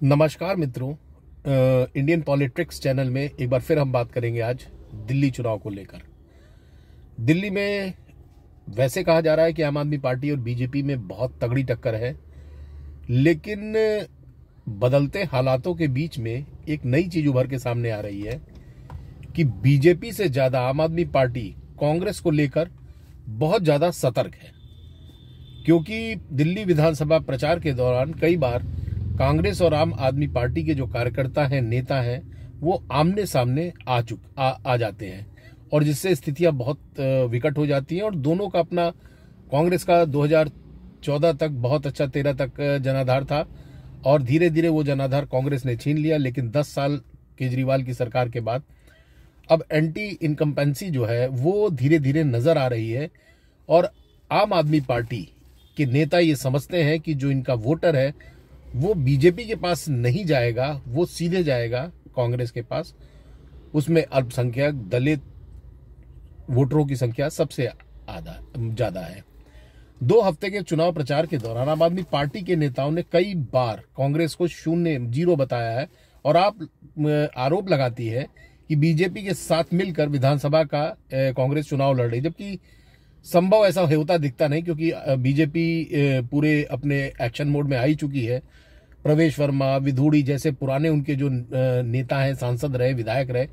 नमस्कार मित्रों। Indian politics channel में एक बार फिर हम बात करेंगे आज दिल्ली चुनाव को लेकर। दिल्ली में वैसे कहा जा रहा है कि आम आदमी पार्टी और बीजेपी में बहुत तगड़ी टक्कर है, लेकिन बदलते हालातों के बीच में एक नई चीज उभर के सामने आ रही है कि बीजेपी से ज्यादा आम आदमी पार्टी कांग्रेस को लेकर बहुत ज्यादा सतर्क है, क्योंकि दिल्ली विधानसभा प्रचार के दौरान कई बार कांग्रेस और आम आदमी पार्टी के जो कार्यकर्ता हैं, नेता हैं, वो आमने सामने आ जाते हैं और जिससे स्थितियां बहुत विकट हो जाती हैं। और दोनों का अपना, कांग्रेस का 2014 तक बहुत अच्छा, 13 तक जनाधार था और धीरे धीरे वो जनाधार कांग्रेस ने छीन लिया। लेकिन 10 साल केजरीवाल की सरकार के बाद अब एंटी इनकम्पेंसी जो है वो धीरे धीरे नजर आ रही है और आम आदमी पार्टी के नेता ये समझते हैं कि जो इनका वोटर है वो बीजेपी के पास नहीं जाएगा, वो सीधे जाएगा कांग्रेस के पास। उसमें अल्पसंख्यक, दलित वोटरों की संख्या सबसे ज्यादा है। 2 हफ्ते के चुनाव प्रचार के दौरान आम आदमी पार्टी के नेताओं ने कई बार कांग्रेस को 0 बताया है और आप आरोप लगाती है कि बीजेपी के साथ मिलकर विधानसभा का कांग्रेस चुनाव लड़ रही, जबकि संभव ऐसा होता दिखता नहीं, क्योंकि बीजेपी पूरे अपने एक्शन मोड में आ ही चुकी है। प्रवेश वर्मा, विधूड़ी जैसे पुराने उनके जो नेता हैं, सांसद रहे, विधायक रहे,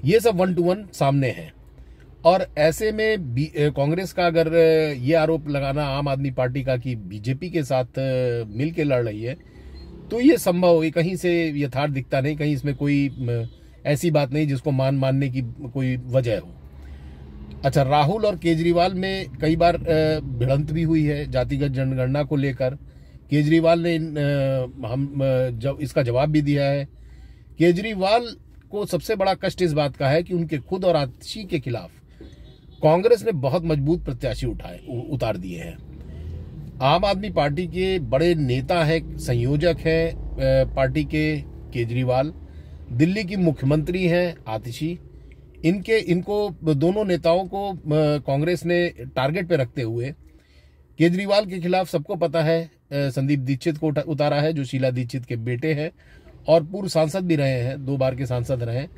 ये सब 1 to 1 सामने हैं। और ऐसे में कांग्रेस का अगर ये आरोप लगाना आम आदमी पार्टी का कि बीजेपी के साथ मिल के लड़ रही है, तो ये संभव, ये कहीं से यथार्थ दिखता नहीं, कहीं इसमें कोई ऐसी बात नहीं जिसको मानने की कोई वजह हो। अच्छा, राहुल और केजरीवाल में कई बार भिड़ंत भी हुई है जातिगत जनगणना को लेकर। केजरीवाल ने जब इसका जवाब भी दिया है। केजरीवाल को सबसे बड़ा कष्ट इस बात का है कि उनके खुद और आतिशी के खिलाफ कांग्रेस ने बहुत मजबूत प्रत्याशी उतार दिए हैं। आम आदमी पार्टी के बड़े नेता है, संयोजक हैं पार्टी के केजरीवाल, दिल्ली की मुख्यमंत्री हैं आतिशी। इनको दोनों नेताओं को कांग्रेस ने टारगेट पे रखते हुए केजरीवाल के खिलाफ सबको पता है संदीप दीक्षित को उतारा है, जो शीला दीक्षित के बेटे हैं और पूर्व सांसद भी रहे हैं, 2 बार के सांसद रहे हैं।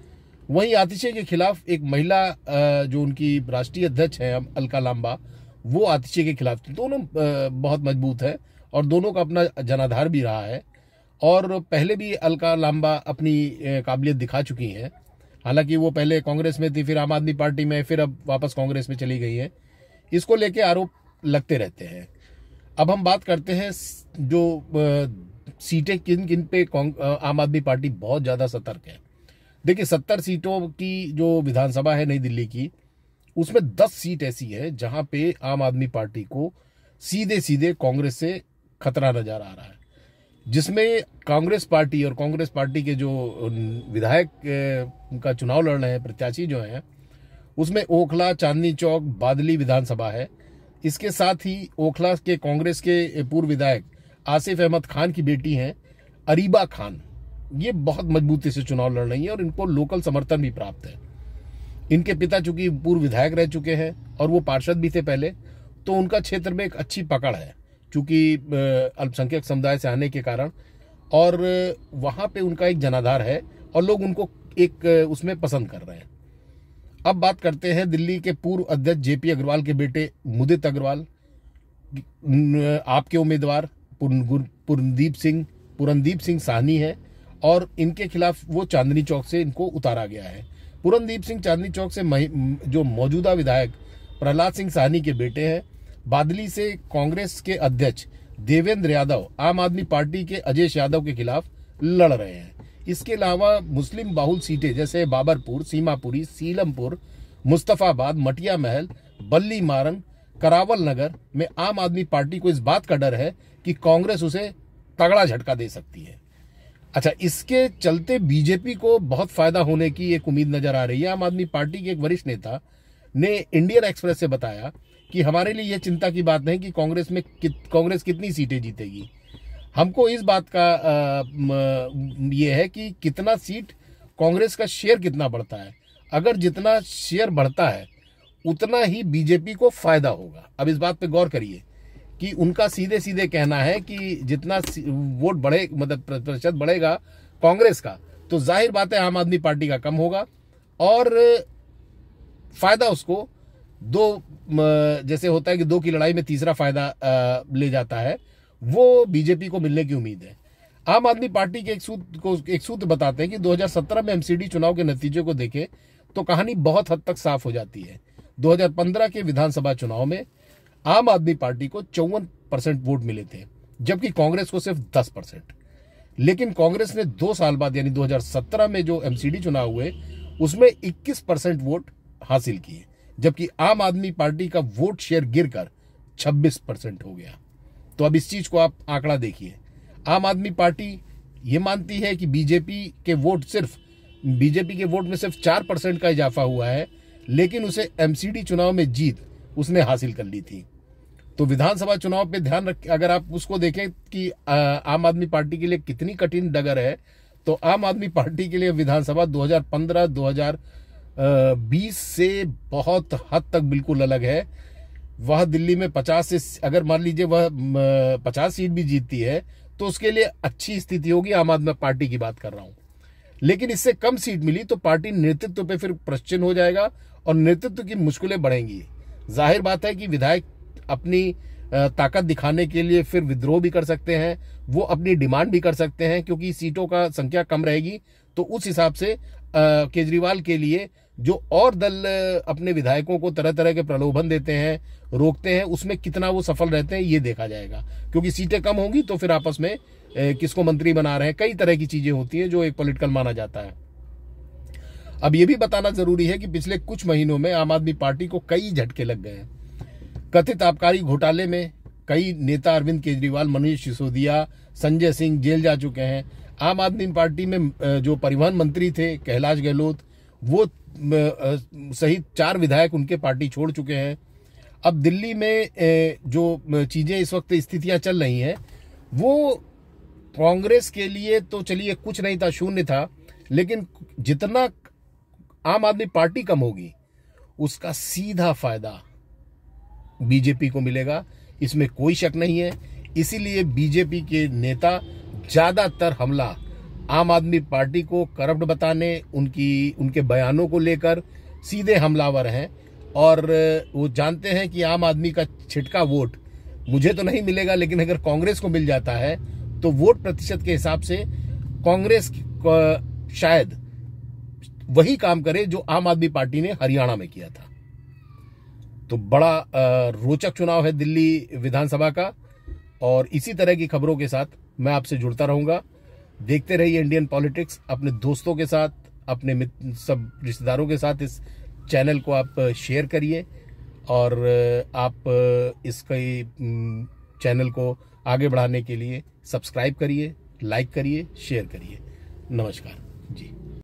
वहीं आतिशी के खिलाफ एक महिला जो उनकी राष्ट्रीय अध्यक्ष है अलका लांबा, वो आतिशी के खिलाफ, दोनों बहुत मजबूत है और दोनों का अपना जनाधार भी रहा है। और पहले भी अलका लांबा अपनी काबिलियत दिखा चुकी हैं। हालांकि वो पहले कांग्रेस में थी, फिर आम आदमी पार्टी में, फिर अब वापस कांग्रेस में चली गई है। इसको लेके आरोप लगते रहते हैं। अब हम बात करते हैं जो सीटें किन किन पे आम आदमी पार्टी बहुत ज्यादा सतर्क है। देखिए, 70 सीटों की जो विधानसभा है नई दिल्ली की, उसमें 10 सीट ऐसी है जहां पे आम आदमी पार्टी को सीधे सीधे कांग्रेस से खतरा नजर आ रहा है, जिसमें कांग्रेस पार्टी और कांग्रेस पार्टी के जो विधायक का चुनाव लड़ रहे हैं, प्रत्याशी जो हैं, उसमें ओखला, चांदनी चौक, बादली विधानसभा है। इसके साथ ही ओखला के कांग्रेस के पूर्व विधायक आसिफ अहमद खान की बेटी हैं अरीबा खान, ये बहुत मजबूती से चुनाव लड़ रही है और इनको लोकल समर्थन भी प्राप्त है। इनके पिता चूंकि पूर्व विधायक रह चुके हैं और वो पार्षद भी थे पहले, तो उनका क्षेत्र में एक अच्छी पकड़ है चूंकि अल्पसंख्यक समुदाय से आने के कारण, और वहां पे उनका एक जनाधार है और लोग उनको एक उसमें पसंद कर रहे हैं। अब बात करते हैं दिल्ली के पूर्व अध्यक्ष जेपी अग्रवाल के बेटे मुदित अग्रवाल, आपके उम्मीदवार पुरनदीप सिंह साहनी है और इनके खिलाफ वो चांदनी चौक से इनको उतारा गया है। पुरनदीप सिंह चांदनी चौक से जो मौजूदा विधायक प्रहलाद सिंह साहनी के बेटे हैं। बादली से कांग्रेस के अध्यक्ष देवेंद्र यादव आम आदमी पार्टी के अजय यादव के खिलाफ लड़ रहे हैं। इसके अलावा मुस्लिम बाहुल सीटें जैसे बाबरपुर, सीमापुरी, सीलमपुर, मुस्तफाबाद, मटिया महल, बल्ली मारन, करावल नगर में आम आदमी पार्टी को इस बात का डर है कि कांग्रेस उसे तगड़ा झटका दे सकती है। अच्छा, इसके चलते बीजेपी को बहुत फायदा होने की एक उम्मीद नजर आ रही है। आम आदमी पार्टी के एक वरिष्ठ नेता ने इंडियन एक्सप्रेस से बताया कि हमारे लिए यह चिंता की बात नहीं कि कांग्रेस कितनी सीटें जीतेगी, हमको इस बात का ये है कि कितना सीट कांग्रेस का शेयर कितना बढ़ता है। अगर जितना शेयर बढ़ता है उतना ही बीजेपी को फायदा होगा। अब इस बात पे गौर करिए कि उनका सीधे सीधे कहना है कि जितना वोट बढ़े, मतलब प्रतिशत बढ़ेगा कांग्रेस का, तो जाहिर बात है आम आदमी पार्टी का कम होगा और फायदा उसको जैसे होता है कि 2 की लड़ाई में तीसरा फायदा ले जाता है, वो बीजेपी को मिलने की उम्मीद है। आम आदमी पार्टी के एक सूत्र बताते हैं कि 2017 में एमसीडी चुनाव के नतीजे को देखें तो कहानी बहुत हद तक साफ हो जाती है। 2015 के विधानसभा चुनाव में आम आदमी पार्टी को 54% वोट मिले थे, जबकि कांग्रेस को सिर्फ 10%। लेकिन कांग्रेस ने 2 साल बाद यानी 2017 में जो एमसीडी चुनाव हुए उसमें 21% वोट हासिल किए, जबकि आम आदमी पार्टी का वोट शेयर गिरकर 26% हो गया। तो अब इस चीज को आप आंकड़ा देखिए। आम आदमी पार्टी ये मानती है कि बीजेपी के वोट में सिर्फ 4% का इजाफा हुआ है, लेकिन उसे एमसीडी चुनाव में जीत उसने हासिल कर ली थी। तो विधानसभा चुनाव पे ध्यान रख, अगर आप उसको देखें कि आम आदमी पार्टी के लिए कितनी कठिन डगर है, तो आम आदमी पार्टी के लिए विधानसभा 2015-2020 से बहुत हद तक बिल्कुल अलग है। वह दिल्ली में 50 से, अगर मान लीजिए वह 50 सीट भी जीतती है तो उसके लिए अच्छी स्थिति होगी, आम आदमी पार्टी की बात कर रहा हूं। लेकिन इससे कम सीट मिली तो पार्टी नेतृत्व पे फिर प्रश्न हो जाएगा और नेतृत्व की मुश्किलें बढ़ेंगी। जाहिर बात है कि विधायक अपनी ताकत दिखाने के लिए फिर विद्रोह भी कर सकते हैं, वो अपनी डिमांड भी कर सकते हैं, क्योंकि सीटों का संख्या कम रहेगी। तो उस हिसाब से केजरीवाल के लिए जो और दल अपने विधायकों को तरह तरह के प्रलोभन देते हैं, रोकते हैं, उसमें कितना वो सफल रहते हैं ये देखा जाएगा। क्योंकि सीटें कम होंगी तो फिर आपस में किसको मंत्री बना रहे हैं, कई तरह की चीजें होती हैं जो एक पॉलिटिकल माना जाता है। अब ये भी बताना जरूरी है कि पिछले कुछ महीनों में आम आदमी पार्टी को कई झटके लग गए हैं। कथित आबकारी घोटाले में कई नेता, अरविंद केजरीवाल, मनीष सिसोदिया, संजय सिंह जेल जा चुके हैं। आम आदमी पार्टी में जो परिवहन मंत्री थे कैलाश गहलोत, वो सहित 4 विधायक उनके पार्टी छोड़ चुके हैं। अब दिल्ली में जो चीजें इस वक्त स्थितियां चल रही हैं, वो कांग्रेस के लिए तो चलिए कुछ नहीं था, शून्य था, लेकिन जितना आम आदमी पार्टी कम होगी उसका सीधा फायदा बीजेपी को मिलेगा, इसमें कोई शक नहीं है। इसीलिए बीजेपी के नेता ज्यादातर हमला आम आदमी पार्टी को करप्ट बताने, उनके बयानों को लेकर सीधे हमलावर हैं और वो जानते हैं कि आम आदमी का छिटका वोट मुझे तो नहीं मिलेगा, लेकिन अगर कांग्रेस को मिल जाता है तो वोट प्रतिशत के हिसाब से कांग्रेस शायद वही काम करे जो आम आदमी पार्टी ने हरियाणा में किया था। तो बड़ा रोचक चुनाव है दिल्ली विधानसभा का, और इसी तरह की खबरों के साथ मैं आपसे जुड़ता रहूंगा। देखते रहिए इंडियन पॉलिटिक्स। अपने दोस्तों के साथ, अपने सब रिश्तेदारों के साथ इस चैनल को आप शेयर करिए और आप इसके चैनल को आगे बढ़ाने के लिए सब्सक्राइब करिए, लाइक करिए, शेयर करिए। नमस्कार जी।